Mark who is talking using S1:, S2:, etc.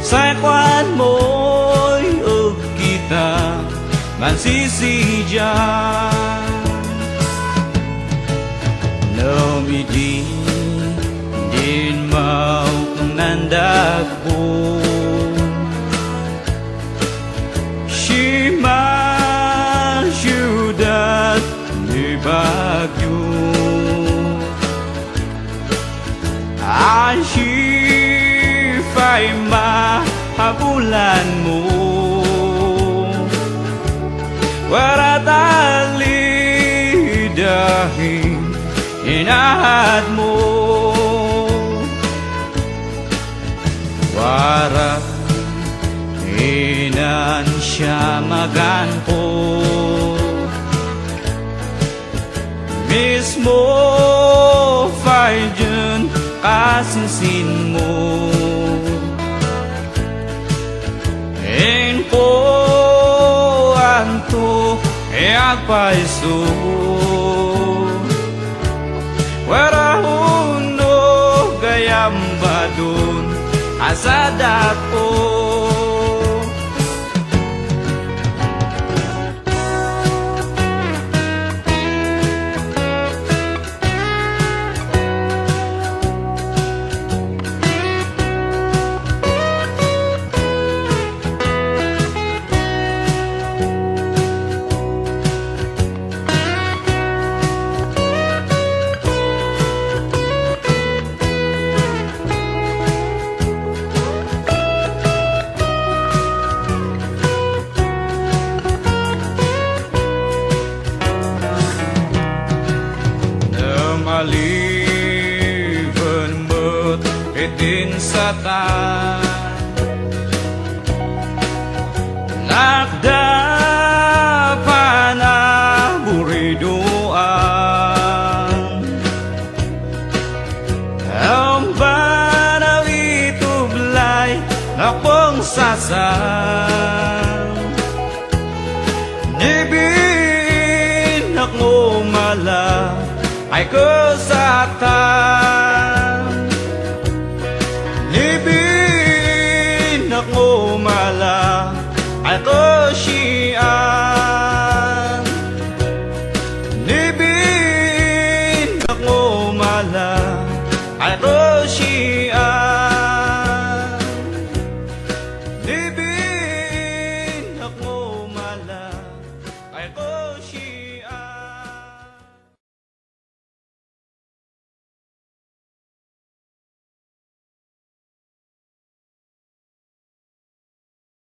S1: Sa kwan mo'y ug kita mansisiya no midi din mau nandagpo Shima syudat ni Bagyo Ashifay mahabulan mo Waratali dahil inahad mo Wara inan siya maganpo Mismo fay dyan kasisin mo Info anto agpaiso Warahuno gayam badun asadat po Maliban mo't itin sa tan Lakda pa na buriduan Ang banaw itublay na pong sasan Nibinak mo mala ay kesatan